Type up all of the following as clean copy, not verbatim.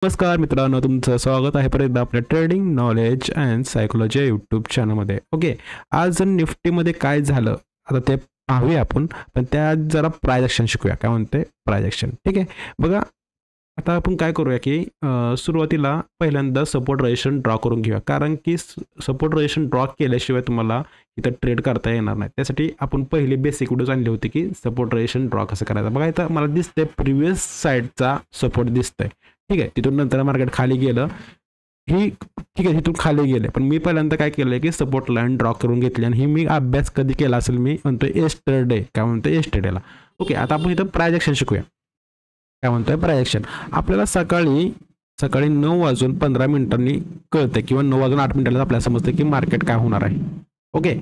नमस्कार मित्रांनो, तुमचं स्वागत आहे परत एकदा आपल्या ट्रेडिंग नॉलेज अँड सायकोलॉजी या यूट्यूब चॅनलमध्ये. ओके, आज जर निफ्टीमध्ये काय झालं आता ते पाहूया आपण, पण त्या जरा प्राइस ॲक्शन शिकूया. काय म्हणते प्राइस ॲक्शन? ठीक आहे, बघा आता आपण काय करूया की सुरुवातीला पहिल्यांदा सपोर्ट रेजिस्टन्स ड्रॉ करून घेऊया, कारण की सपोर्ट रेजिस्टन्स ड्रॉ केल्याशिवाय तुम्हाला इथं ट्रेड करता येणार नाही. त्यासाठी आपण पहिले बेसिक व्हिडिओज आणले होते की सपोर्ट रेजिस्टन्स ड्रॉ कसं करायचं. बघा इथं मला दिसतंय प्रिव्हियस साईडचा सपोर्ट दिसतंय. ठीक आहे, तिथून नंतर मार्केट खाली गेलं, ही ठीक आहे, तिथून खाली गेले, पण मी पहिल्यांदा काय केलं की सपोर्ट लाईन ड्रॉ करून घेतली. आणि ही मी अभ्यास कधी केला असेल, मी म्हणतो येस्टरडे. काय म्हणतो येस्टरडेला. ओके, आता आपण इथं प्राइस ॲक्शन शिकूया. काय म्हणतोय प्राइस ॲक्शन? आपल्याला सकाळी 9:15 कळतं किंवा 9:08 आपल्याला समजतं की मार्केट काय होणार आहे. ओके,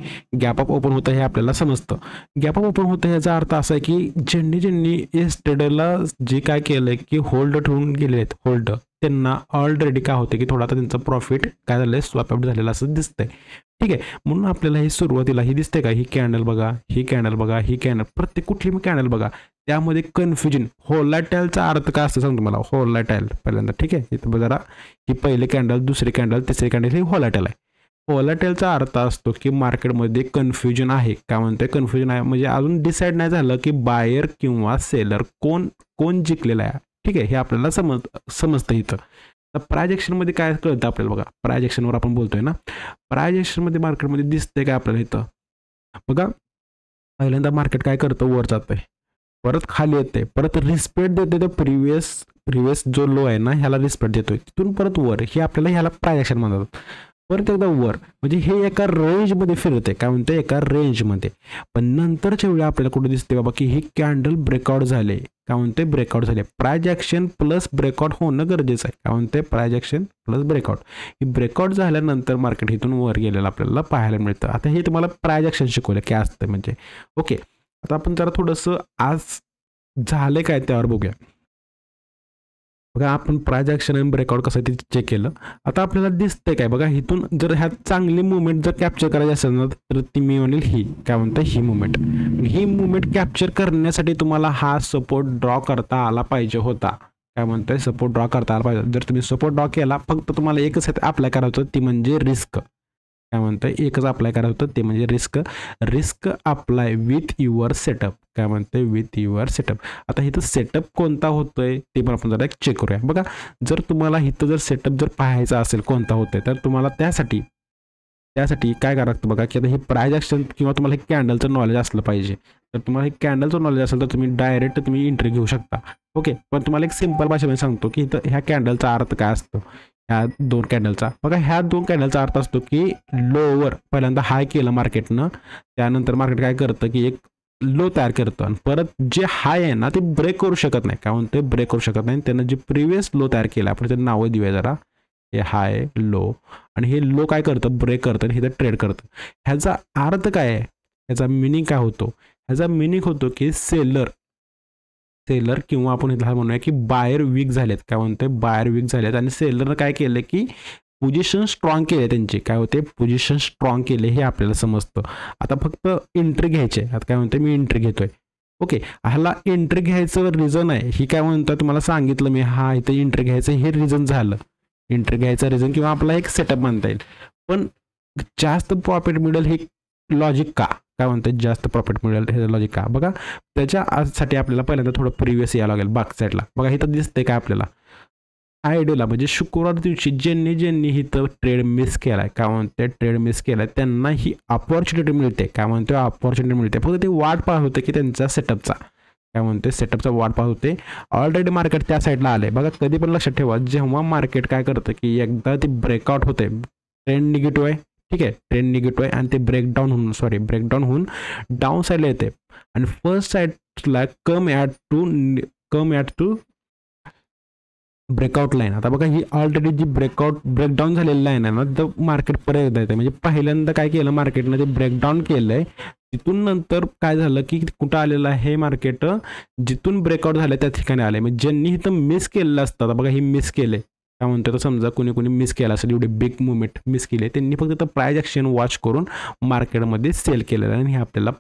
गॅप अप ओपन होतं हे आपल्याला समजतं. गॅप अप ओपन होतं ह्याचा अर्थ असा आहे की ज्यांनी येस्टरडेला जे काय केलं की होल्ड ठेवून गेले आहेत, होल्ड, त्यांना ऑलरेडी काय होते की थोडा आता त्यांचं प्रॉफिट काय झालं, स्वॅप आउट झालेलं असं दिसतंय. ठीक आहे, म्हणून आपल्याला ही सुरुवातीला ही दिसते का, ही कॅन्डल बघा, ही कॅन्डल बघा, ही कॅन्डल, प्रत्येक कुठली मी कॅन्डल बघा, त्यामध्ये कन्फ्युजन. होलाटाईलचा अर्थ काय असतं सांगतो मला. होलाटाईल पहिल्यांदा, ठीक आहे, इथं जरा ही पहिली कॅन्डल, दुसरी कॅन्डल, तिसरी कॅन्डल, ही होलाटाईल आहे. होलाटाईलचा अर्थ असतो की मार्केटमध्ये कन्फ्युजन आहे. काय म्हणतोय कन्फ्युजन आहे, म्हणजे अजून डिसाईड नाही झालं की बायर किंवा सेलर कोण जिंकलेला आहे. ठीक आहे, हे आपल्याला समजतं इथं. तर प्राइस ॲक्शनमध्ये काय कळतं आपल्याला बघा. प्राइस ॲक्शनवर आपण बोलतोय ना, प्राइस ॲक्शनमध्ये मार्केटमध्ये दिसतंय काय आपल्याला इथं बघा. पहिल्यांदा मार्केट काय करतं, वर जातंय, परत खाली येते, परत रिस्पेक्ट देते. तर प्रिव्हियस जो लो आहे ना, ह्याला रिस्पेक्ट देतोय, तिथून परत वर, हे आपल्याला ह्याला प्राइस ॲक्शन म्हणतात. परत एकदा वर, म्हणजे हे एका रेंजमध्ये फिरते. काय म्हणते, एका रेंजमध्ये. पण नंतरच्या वेळी आपल्याला कुठे दिसते बाबा की ही कॅन्डल ब्रेकआउट झाले. काय म्हणते, ब्रेकआउट झाले. प्राइस ॲक्शन प्लस ब्रेकआउट होणं गरजेचं आहे. काय म्हणते, प्राइस ॲक्शन प्लस ब्रेकआउट. ही ब्रेकआउट झाल्यानंतर मार्केट इथून वर गेलेलं आपल्याला पाहायला मिळतं. आता हे तुम्हाला प्राइस ॲक्शन शिकवलं काय असतं म्हणजे. ओके, आता आपण जरा थोडंसं आज झाले काय त्यावर बघूया. बघा, आपण प्राइस ॲक्शन आणि ब्रेकआउट कसं ते चेक केलं. आता आपल्याला दिसतंय काय बघा, इथून जर ह्यात चांगली मुवमेंट जर कॅप्चर करायची असेल ना, तर ती मी म्हणेल ही काय म्हणतं, ही मुवमेंट कॅप्चर करण्यासाठी तुम्हाला हा सपोर्ट ड्रॉ करता आला पाहिजे होता. काय म्हणतंय, सपोर्ट ड्रॉ करता आला पाहिजे. जर तुम्ही सपोर्ट ड्रॉ केला, फक्त तुम्हाला एकच अप्लाय करायचं होतं, ती म्हणजे रिस्क. काय म्हणतंय, एकच अप्लाय करायचं होतं, ते म्हणजे risk apply with your setup. काय म्हणते, विथ युअर सेटअप. आता इथं सेटअप कोणता होतोय ते पण आपण जरा चेक करूया. बघा, जर तुम्हाला इथं जर सेटअप जर पाहायचा असेल कोणता होतोय, तर तुम्हाला त्यासाठी काय करावं लागतं बघा, की आता हे प्राइस ॲक्शन किंवा तुम्हाला हे कॅन्डलचं नॉलेज असलं पाहिजे. तर तुम्हाला हे कॅन्डलचं नॉलेज असेल तर तुम्ही डायरेक्ट एंट्री घेऊ शकता. ओके, पण तुम्हाला एक सिंपल भाषेमध्ये सांगतो की इथं ह्या कॅन्डलचा अर्थ काय असतो. ह्या दोन कॅन्डलचा बघा, ह्या दोन कॅन्डलचा अर्थ असतो की लोवर पहिल्यांदा हाय केलं मार्केटनं, त्यानंतर मार्केट काय करतं की एक लो तयार करतं, आणि परत जे हाय आहे ना ते ब्रेक करू शकत नाही. काय म्हणते, ब्रेक करू शकत नाही. त्यानं जे प्रिव्हियस लो तयार केला, आपण त्याचं नावं देऊया जरा, हे हाय लो, आणि हे लो काय करतं, ब्रेक करतं आणि हे ट्रेड करतं. ह्याचा अर्थ काय आहे, ह्याचा मिनिंग काय होतो, ह्याचा मिनिंग होतो की सेलर किंवा आपण इथला म्हणूया की बायर वीक झालेत. काय म्हणतोय, बायर वीक झालेत, आणि सेलरनं काय केलं की पोझिशन स्ट्रॉंग केले त्यांचे. काय होते, पोझिशन स्ट्रॉंग केले हे आपल्याला समजतं. आता फक्त एंट्री घ्यायची. आता काय म्हणते, मी एंट्री घेतोय. ओके, ह्याला एंट्री घ्यायचं रिझन आहे, ही काय म्हणतं तुम्हाला सांगितलं मी, हा इथं एंट्री घ्यायचं हे रिझन झालं. एंट्री घ्यायचं रिझन किंवा आपला एक सेटअप म्हणता येईल. पण जास्त प्रॉफिट मिळेल हे लॉजिक का, काय म्हणतात, जास्त प्रॉफिट मिळेल हे लॉजिक का. बघा, त्याच्यासाठी आपल्याला पहिल्यांदा थोडं प्रिव्हियस यावं लागेल बॅक साईडला. बघा, इथं दिसतंय काय आपल्याला, आयडियाला म्हणजे शुक्रवार दिवशी ज्यांनी इथं ट्रेड मिस केलाय, काय म्हणते, ट्रेड मिस केलाय, त्यांना ही अपॉर्च्युनिटी मिळते. काय म्हणते, अपॉर्च्युनिटी मिळते. फक्त ते वाट पाहत होते की त्यांचा सेटअपचा, काय म्हणते, सेटअपचा वाट पाहत होते. ऑलरेडी मार्केट त्या साईडला आले. बघा, कधी पण लक्षात ठेवा, जेव्हा मार्केट काय करतं की एकदा ते ब्रेकआउट होते, ट्रेंड निगेटिव्ह आहे, ठीक आहे, ट्रेंड निगेटिव्ह आहे, आणि ते ब्रेकडाऊन होऊन डाऊन साईडला येते, आणि फर्स्ट साईडला come at to breakout line. आता बघा, ही ऑलरेडी जी ब्रेकडाऊन झालेली लाईन आहे ना, तर मार्केट परत येते. म्हणजे पहिल्यांदा काय केलं मार्केटनं, ते ब्रेकडाऊन केलंय, तिथून नंतर काय झालं की कुठं आलेलं आहे मार्केट, जिथून ब्रेकआउट झालं त्या ठिकाणी आले. म्हणजे ज्यांनी इथं मिस केलेलं असतं, आता बघा ही मिस केले, काय म्हणतो, तर समजा कोणी मिस केला असेल, एवढी बिग मुवमेंट मिस केली, त्यांनी फक्त प्राइस ॲक्शन वॉच करून मार्केटमध्ये सेल केलेलं आहे, आणि हे आपल्याला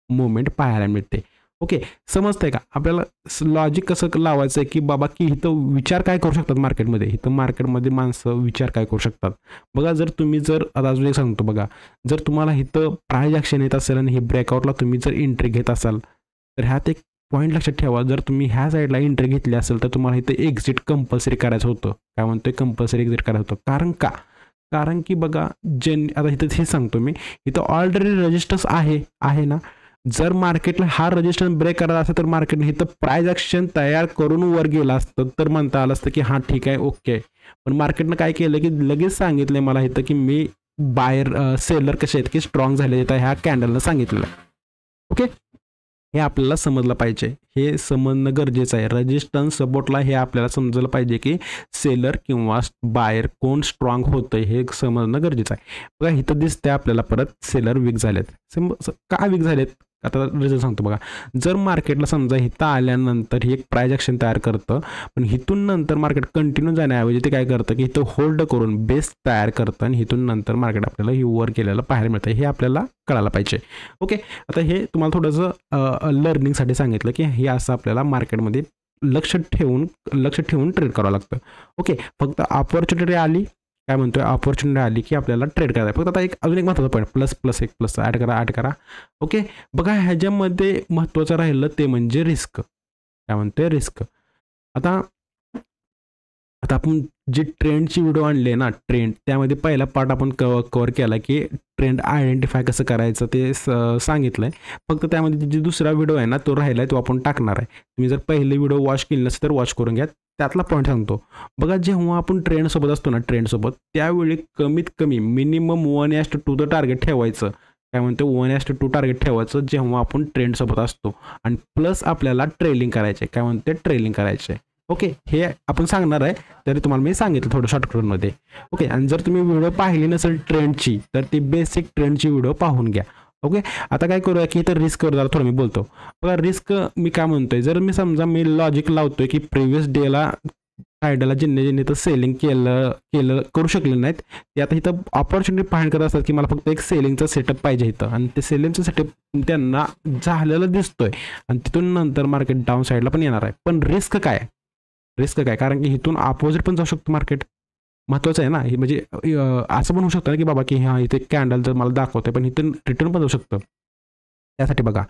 मुवमेंट पाहायला मिळते. ओके, समजतंय का आपल्याला लॉजिक कसं लावायचं आहे की बाबा की इथं विचार काय करू शकतात मार्केटमध्ये, इथं मार्केटमध्ये माणसं विचार काय करू शकतात. बघा जर तुम्ही जर आता अजून एक सांगतो बघा, जर तुम्हाला इथं प्राइस ॲक्शन येत असेल आणि हे ब्रेकआउटला तुम्ही जर एंट्री घेत असाल तर ह्यात एक पॉईंट लक्षात ठेवा, जर तुम्ही ह्या साईडला एंट्री घेतली असेल तर तुम्हाला इथं एक्झिट कंपल्सरी करायचं होतं. काय म्हणतोय, कंपल्सरी एक्झिट करायचं होतं. कारण का, कारण की बघा आता इथं हे सांगतो मी, इथं ऑलरेडी रजिस्टर्स आहे ना. जर मार्केटला हा रजिस्टन्स ब्रेक करायला असतं तर मार्केटने इथं प्राइस ॲक्शन तयार करून वर गेलं असतं तर म्हणता आलं असतं की हां ठीक आहे ओके. पण मार्केटनं काय केलं की लगेच सांगितलं मला इथं की मी बायर सेलर कसे आहेत की स्ट्रॉंग झाले तर ह्या कॅन्डलनं सांगितलेलं आहे. ओके, हे आपल्याला समजलं पाहिजे, हे समजणं गरजेचं आहे. रेजिस्टन्स सपोर्टला हे आपल्याला समजलं पाहिजे की सेलर किंवा बायर कोण स्ट्रॉंग होतं हे समजणं गरजेचं आहे. बघा इथं दिसतंय आपल्याला परत सेलर वीक झालेत. का वीक झालेत आता रिझन सांगतो बघा. जर मार्केटला समजा इथं आल्यानंतर ही एक प्राइस ॲक्शन तयार करतं, पण इथून नंतर मार्केट कंटिन्यू जाण्याऐवजी ते काय करतं की इथं होल्ड करून बेस तयार करतं आणि इथून नंतर मार्केट आपल्याला ही वर केलेलं पाहायला मिळतं. हे आपल्याला कळायला पाहिजे. ओके, आता हे तुम्हाला थोडंसं लर्निंगसाठी सांगितलं की हे असं आपल्याला मार्केटमध्ये लक्ष ठेवून ट्रेड करावं लागतं. ओके, फक्त ऑपॉर्च्युनिटी आली, काय म्हणतोय, ऑपॉर्च्युनिटी आली की आपल्याला ट्रेड करायला. फक्त आता अजून एक महत्त्वाचा पॉईंट, प्लस ॲड करा. ओके, बघा ह्याच्यामध्ये महत्त्वाचं राहिलं ते म्हणजे रिस्क. काय म्हणतोय, रिस्क. आता आपण जी ट्रेंडची व्हिडिओ आणली आहे ना, ट्रेंड, त्यामध्ये पहिला पार्ट आपण कव्हर केला की ट्रेंड आयडेंटिफाय कसं करायचं ते सांगितलं आहे. फक्त त्यामध्ये जी दुसरा व्हिडिओ आहे ना तो राहिला आहे, तो आपण टाकणार आहे. तुम्ही जर पहिले व्हिडिओ वॉच केली नसेल तर वॉच करून घ्या. त्यातला पॉईंट सांगतो बघा. जेव्हा आपण ट्रेंडसोबत असतो ना, ट्रेंडसोबत त्यावेळी कमीत कमी मिनिमम 1:2 टार्गेट ठेवायचं. काय म्हणतो, 1:2 टार्गेट ठेवायचं जेव्हा आपण ट्रेंडसोबत असतो. आणि प्लस आपल्याला ट्रेलिंग करायचे. काय म्हणते, ट्रेलिंग करायचे. ओके, हे आपण सांगणार आहे तरी तुम्हाला मी सांगितलं थोडं शॉर्टकटमध्ये. ओके, आणि जर तुम्ही व्हिडिओ पाहिली नसेल ट्रेंडची तर ती बेसिक ट्रेंडची व्हिडिओ पाहून घ्या. ओके, आता काय करूया की इथं रिस्कवर जरा थोडं मी बोलतो बघा. रिस्क मी काय म्हणतोय, जर मी समजा मी लॉजिक लावतोय की प्रिव्हियस डेला फ्रायडेला ज्यांनी तर सेलिंग केलं करू शकले नाहीत ते आता इथं ऑपॉर्च्युनिटी फाइंड करत असतात की मला फक्त एक सेलिंगचा सेटअप पाहिजे इथं, आणि ते सेलिंगचा सेटअप त्यांना झालेलं दिसतोय आणि तिथून नंतर मार्केट डाऊन साईडला पण येणार आहे. पण रिस्क काय, कारण की इथून अपोजिट पण जाऊ शकतो मार्केट. महत्त्वाचं आहे ना हे, म्हणजे असं पण होऊ शकतं ना की बाबा की हां इथे कॅन्डल जर मला दाखवते पण इथून रिटर्न पण जाऊ शकतं. त्यासाठी बघा,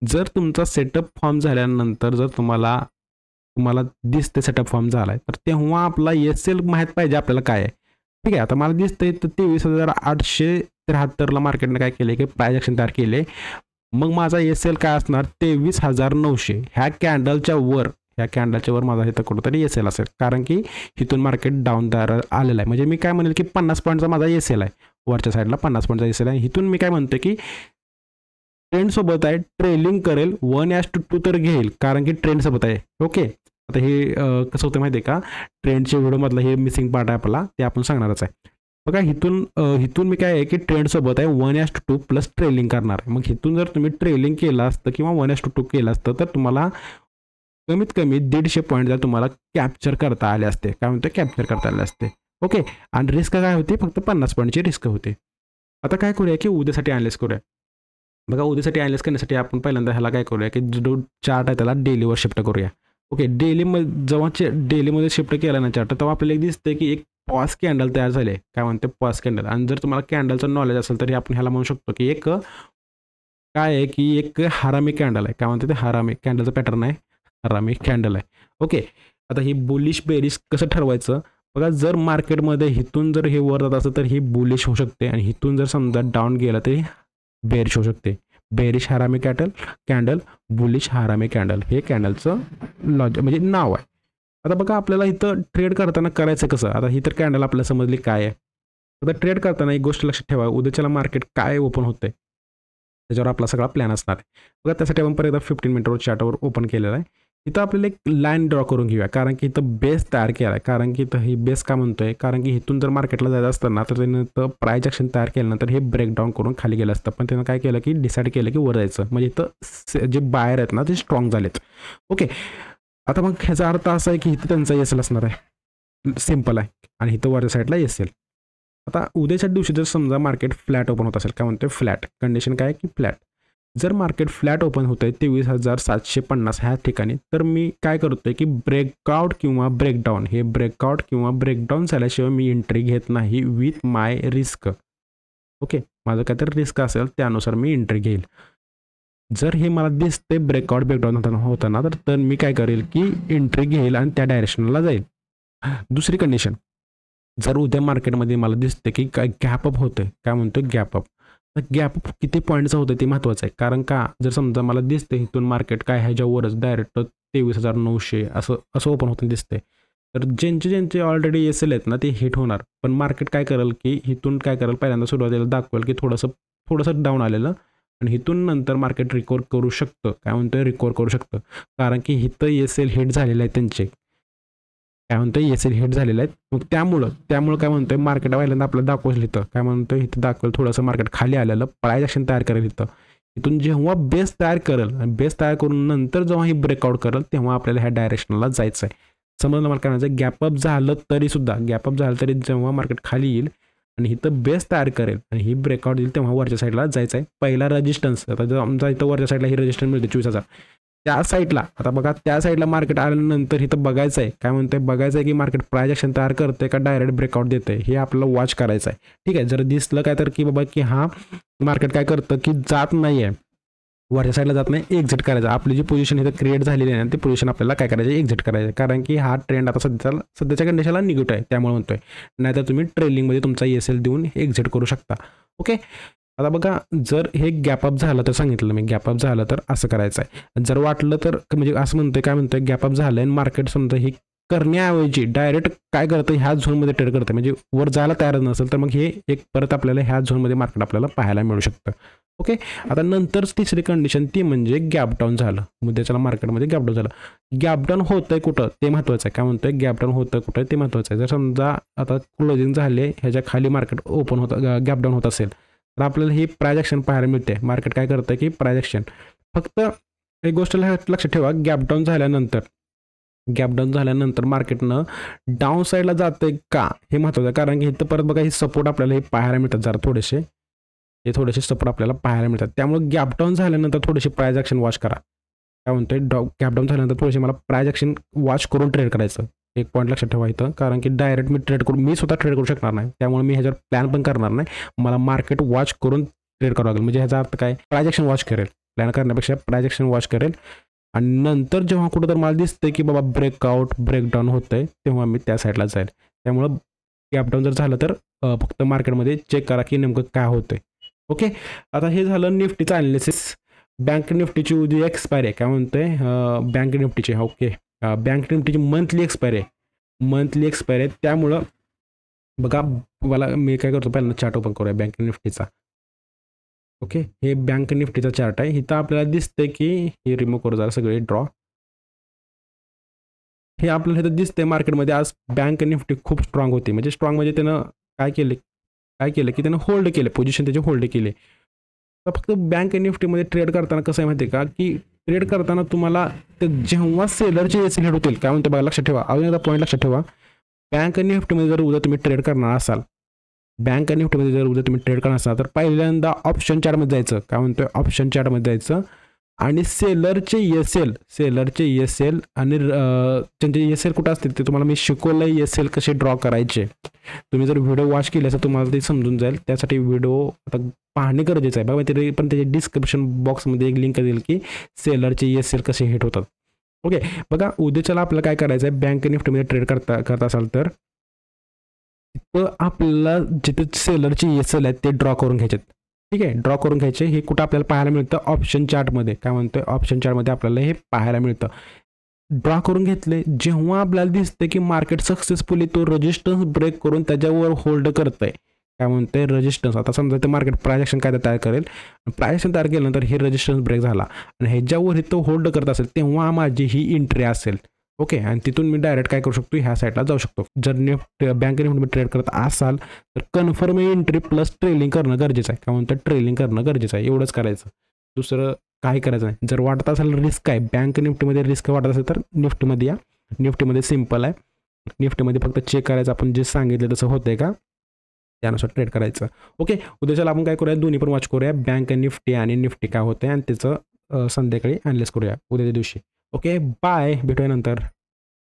जर तुमचा सेटअप फॉर्म झाल्यानंतर जर तुम्हाला दिसते सेटअप फॉर्म झाला आहे तर तेव्हा आपला SL माहीत पाहिजे आपल्याला काय आहे. ठीक आहे, आता मला दिसतंय तर 23,873ला मार्केटने काय केले की प्राइस ॲक्शन तयार केले. मग माझा SL काय असणार, 23,900. ह्या कॅन्डलच्या वर माझा इथं कुठंतरी SL असेल, कारण की इथून मार्केट डाऊन तयार आलेलं आहे. म्हणजे मी काय म्हणेल की 50 पॉईंटचा माझा SL आहे, वरच्या साईडला 50 पॉईंटचा SL आहे. इथून मी काय म्हणतो की ट्रेंडसोबत आहे, ट्रेलिंग करेल, 1:2 तर घेईल कारण की ट्रेंडसोबत आहे. ओके, आता हे कसं होतं माहिती आहे का, ट्रेंडच्या व्हिडिओमधलं हे मिसिंग पार्ट आहे आपला, ते आपण सांगणारच आहे. बघा इथून मी काय आहे की ट्रेंडसोबत आहे, 1:2 प्लस ट्रेलिंग करणार आहे. मग इथून जर तुम्ही ट्रेलिंग केलं असतं किंवा 1:2 केलं असतं तर तुम्हाला कमीत कमी 150 पॉईंट जर तुम्हाला कॅप्चर करता आले असते. काय म्हणतो, कॅप्चर करता आले असते. ओके, आणि रिस्क काय होती, फक्त 50 पॉईंटची रिस्क होते. आता काय करूया की उद्यासाठी ॲनालिसिस करूया. बघा उद्यासाठी ॲनालिसिस करण्यासाठी आपण पहिल्यांदा ह्याला काय करूया की जो चार्ट आहे त्याला डेलीवर शिफ्ट करूया. ओके, जेव्हा डेलीमध्ये शिफ्ट केला ना चार्ट तेव्हा आपल्याला एक दिसतं की एक पॉज कॅन्डल तयार झाले. काय म्हणते, पॉज कॅन्डल. आणि जर तुम्हाला कॅन्डलचं नॉलेज असेल तरी आपण ह्याला म्हणू शकतो की एक काय आहे की एक हरामी कॅन्डल आहे. काय म्हणते, ते हरामी कॅन्डलचं पॅटर्न आहे, हरामी कॅन्डल आहे. ओके, आता ही बुलिश बेरिश कसं ठरवायचं बघा. जर मार्केटमध्ये इथून जर हे वर जात असेल तर ही बुलिश होऊ शकते आणि इथून जर समजा डाऊन गेला तरी बेरिश होऊ शकते. बेरिश हरामी कॅन्डल, बुलिश हरामी कॅन्डल, हे कॅन्डलचं म्हणजे नाव आहे. आता बघा आपल्याला इथं ट्रेड करताना करायचं कसं. आता ही तर कॅन्डल आपल्याला समजली काय आहे. आता ट्रेड करताना एक गोष्ट लक्षात ठेवा, उद्याच्याला मार्केट काय ओपन होतंय त्याच्यावर आपला सगळा प्लॅन असणार आहे. बघा त्यासाठी आपण परत 15 मिनिटवर चार्टवर ओपन केलेला आहे. इथं आपल्याला एक लाईन ड्रॉ करून घेऊया, कारण की इथं बेस तयार केला आहे. कारण की इथं ही बेस का म्हणतोय, कारण की इथून जर मार्केटला जायचं असतं ना तर त्यानं तर प्राइस ॲक्शन तयार केल्यानंतर हे ब्रेकडाऊन करून खाली गेलं असतं, पण त्यानं काय केलं की डिसाईड केलं की वर जायचं. म्हणजे इथं जे बायर आहेत ना ते स्ट्रॉंग झालेत. ओके, आता मग ह्याचा अर्थ असा आहे की इथं त्यांचा SL असणार आहे, सिम्पल आहे, आणि इथं वरच्या साईडला SL. आता उद्याच्या दिवशी जर समजा मार्केट फ्लॅट ओपन होत असेल, काय म्हणतोय, फ्लॅट कंडिशन काय आहे की फ्लॅट. जर मार्केट फ्लॅट ओपन होत आहे 23,750 ह्या ठिकाणी, तर मी काय करतोय की ब्रेकआउट किंवा ब्रेकडाऊन, हे ब्रेकआउट किंवा ब्रेकडाऊन झाल्याशिवाय मी एंट्री घेत नाही विथ माय रिस्क. ओके, माझं काहीतरी रिस्क असेल त्यानुसार मी एंट्री घेईल. जर हे मला दिसते ब्रेकआउट ब्रेकडाऊन होताना, तर मी काय करेल की एंट्री घेईल आणि त्या डायरेक्शनला जाईल. दुसरी कंडिशन, जर उद्या मार्केटमध्ये मला दिसते की काय गॅपअप होतं, काय म्हणतो गॅपअप, तर गॅपअप किती पॉईंटचं होतं ते महत्त्वाचं आहे. कारण का, जर समजा मला दिसते इथून मार्केट काय ह्याच्यावरच डायरेक्ट 23,900 असं ओपन होतं दिसते, तर ज्यांचे ऑलरेडी एस एल आहेत ना ते हिट होणार. पण मार्केट काय करेल की इथून काय करेल, पहिल्यांदा सुरुवातीला दाखवेल की थोडंसं डाऊन आलेलं, आणि इथून नंतर मार्केट रिकवर करू शकतं. काय म्हणतोय, रिकवर करू शकतं, कारण की इथं एस एल हिट झालेले आहेत त्यांचे, काय म्हणतोय एस एल हिट झालेले आहेत. मग त्यामुळं काय म्हणतोय, मार्केट पहिल्यांदा आपल्याला दाखवेल इथं, काय म्हणतोय इथं दाखवेल थोडंसं मार्केट खाली आलेलं, प्राइस ॲक्शन तयार करेल इथून जेव्हा बेस तयार करेल, आणि बेस तयार करून नंतर जेव्हा ही ब्रेकआउट करेल तेव्हा आपल्याला ह्या डायरेक्शनला जायचं आहे. समजलं मला काय म्हणायचं, गॅपअप झालं तरी जेव्हा मार्केट खाली येईल आणि इथं बेस तयार करेल आणि ही ब्रेकआउट येईल तेव्हा वरच्या साईडला जायचं आहे. पहिला रेजिस्टन्स, आता जर आमचा इथं वरच्या साईडला ही रेजिस्टन्स मिळते 24,000, त्या साईडला, आता बघा त्या साईडला मार्केट आल्यानंतर इथं बघायचं आहे, काय म्हणतंय, बघायचं आहे की मार्केट प्राइस ॲक्शन तयार करते का डायरेक्ट ब्रेकआउट देते, हे आपल्याला वॉच करायचं आहे. ठीक आहे, जर दिसलं काय तर की बाबा की हा मार्केट काय करतं की जात नाही आहे, वरच्या साईडला जात नाही, एक्झिट करायचं. आपली जी पोझिशन इथं क्रिएट झालेली आहे ती पोझिशन आपल्याला काय करायचं, एक्झिट करायचं, कारण की हा ट्रेंड आता सध्याच्या कंडिशनला निगेटिव्ह आहे, त्यामुळे म्हणतोय. नाहीतर तुम्ही ट्रेलिंगमध्ये तुमचा एस एल देऊन एक्झिट करू शकता. ओके, आता बघा, जर हे गॅपअप झालं तर सांगितलं मी, गॅपअप झालं तर असं करायचं आहे. जर वाटलं तर म्हणजे असं म्हणतोय, काय म्हणतोय, गॅपअप झालं आणि मार्केट समजा ही करण्याऐवजी डायरेक्ट काय करतं, ह्या झोनमध्ये ट्रेड करतं, म्हणजे वर जायला तयार नसेल तर मग हे एक परत आपल्याला ह्या झोनमध्ये मार्केट आपल्याला पाहायला मिळू शकतं. ओके, आता नंतर तिसरी कंडिशन ती म्हणजे गॅपडाऊन झालं, मुद्द्याच्या मार्केटमध्ये गॅपडाऊन झालं. गॅपडाऊन होतंय कुठं ते महत्त्वाचं आहे, काय म्हणतोय, गॅपडाऊन होतं कुठं ते महत्त्वाचं आहे. जर समजा आता क्लोजिंग झाले, ह्याच्या खाली मार्केट ओपन होतं, गॅपडाऊन होत असेल, तर आपल्याला ही प्राइस ॲक्शन पाहायला मिळते. मार्केट काय करतं की प्राइस ॲक्शन, फक्त एक गोष्ट लक्षात ठेवा, गॅपडाऊन झाल्यानंतर मार्केटनं डाऊन साईडला जातंय का हे महत्त्वाचं आहे. कारण की इथं परत बघा हे सपोर्ट आपल्याला हे पाहायला मिळतात, जरा थोडेसे सपोर्ट आपल्याला पाहायला मिळतात. त्यामुळे गॅपडाऊन झाल्यानंतर थोडीशी प्राइस ॲक्शन वॉच करा. काय म्हणतोय, गॅपडाऊन झाल्यानंतर थोडीशी मला प्राइस ॲक्शन वॉच करून ट्रेड करायचं. एक पॉईंट लक्षात ठेवा इथं, कारण की डायरेक्ट मी स्वतः ट्रेड करू शकणार नाही, त्यामुळे मी ह्याच्यावर प्लॅन पण करणार नाही. मला मार्केट वॉच करून ट्रेड करावं लागेल. म्हणजे ह्याचा अर्थ काय, प्राइस ॲक्शन वॉच करेल, प्लॅन करण्यापेक्षा प्राइस ॲक्शन वॉच करेल, आणि नंतर जेव्हा कुठं तर मला दिसतंय की बाबा ब्रेकआउट ब्रेकडाऊन होतं आहे तेव्हा मी त्या साईडला जाईल. त्यामुळं गॅपडाऊन जर झालं तर फक्त मार्केटमध्ये चेक करा की नेमकं काय होतंय. ओके, आता हे झालं निफ्टीचं ॲनालिसिस. बँक निफ्टीची उद्या एक्सपायरी आहे, काय म्हणतोय, बँक निफ्टीची. ओके, बँक निफ्टीची मंथली एक्सपायरी आहे. त्यामुळं बघा, मी काय करतो, पहिल्यांदा चार्ट ओपन करूया बँक निफ्टीचा. ओके, हे बँक निफ्टीचा चार्ट आहे. इथं आपल्याला दिसतंय की हे रिमूव्ह करू जरा सगळे ड्रॉ. हे आपल्याला इथं दिसतंय मार्केटमध्ये आज बँक निफ्टी खूप स्ट्रॉंग होती. म्हणजे स्ट्रॉंग म्हणजे त्यानं काय केलं की त्यानं होल्ड केलं, पोझिशन त्याचे होल्ड केले. तर फक्त बँक निफ्टीमध्ये ट्रेड करताना कसं आहे माहिती आहे का, की ट्रेड करताना तुम्हाला जेव्हा सेलरचे एस एल हिट होतील, काय म्हणतो बघा, लक्षात ठेवा, अजून एकदा पॉईंट लक्षात ठेवा. बँक निफ्टीमध्ये जर उद्या तुम्ही ट्रेड करणार असाल, तर पहिल्यांदा ऑप्शन चार्टमध्ये जायचं, काय म्हणतोय, ऑप्शन चार्टमध्ये जायचं, आणि सेलरचे एस एल आणि त्यांचे एस एल कुठं असतील ते तुम्हाला मी शिकवलं आहे, एस एल कसे ड्रॉ करायचे. तुम्ही जर व्हिडिओ वॉच केले असं तुम्हाला ते समजून जाईल. त्यासाठी व्हिडिओ आता पाहणे गरजेचं आहे बघा. तरी पण त्याच्या डिस्क्रिप्शन बॉक्समध्ये एक लिंक देईल की सेलरचे एस एल कसे हिट होतात. ओके, बघा, उद्याच्याला आपल्याला काय करायचं आहे, बँक निफ्टीमध्ये ट्रेड करत असाल तर इथं आपल्याला जिथे सेलरचे एस एल आहेत ते ड्रॉ करून घ्यायचे. ठीक आहे, ड्रॉ करून घ्यायचे. हे कुठं आपल्याला पाहायला मिळतं, ऑप्शन चार्टमध्ये. काय म्हणतोय, ऑप्शन चार्टमध्ये आपल्याला हे पाहायला मिळतं. ड्रॉ करून घेतले, जेव्हा आपल्याला दिसते की मार्केट सक्सेसफुली तो रेजिस्टन्स ब्रेक करून त्याच्यावर होल्ड करतंय, काय म्हणतंय, रेजिस्टन्स. आता समजा ते मार्केट प्राइस ॲक्शन काय तयार करेल, प्राइस ॲक्शन तयार केल्यानंतर हे रेजिस्टन्स ब्रेक झाला आणि ह्याच्यावर इथं होल्ड करत असेल तेव्हा माझी ही एंट्री असेल. ओके, आणि तिथून मी डायरेक्ट काय करू शकतो, ह्या साईडला जाऊ शकतो. जर बँक निफ्टीमध्ये ट्रेड करत असाल तर कन्फर्म एंट्री प्लस ट्रेलिंग करणं गरजेचं आहे. काय म्हणतं, ट्रेलिंग करणं गरजेचं आहे, एवढंच करायचं, दुसरं काही करायचं नाही. जर वाटत असेल रिस्क आहे, बँक निफ्टीमध्ये रिस्क वाटत असेल तर निफ्टीमध्ये या. निफ्टीमध्ये सिम्पल आहे, निफ्टीमध्ये फक्त चेक करायचं आपण जे सांगितलं तसं होतंय का. त्यानुसार ट्रेड करायचं. ओके, उद्याच्याला आपण काय करूया, दोन्ही पण वॉच करूया, बँक निफ्टी आणि निफ्टी काय होतं आणि त्याचं संध्याकाळी ॲनालिसिस करूया उद्याच्या दिवशी. ओके, बाय, भेटूया नंतर.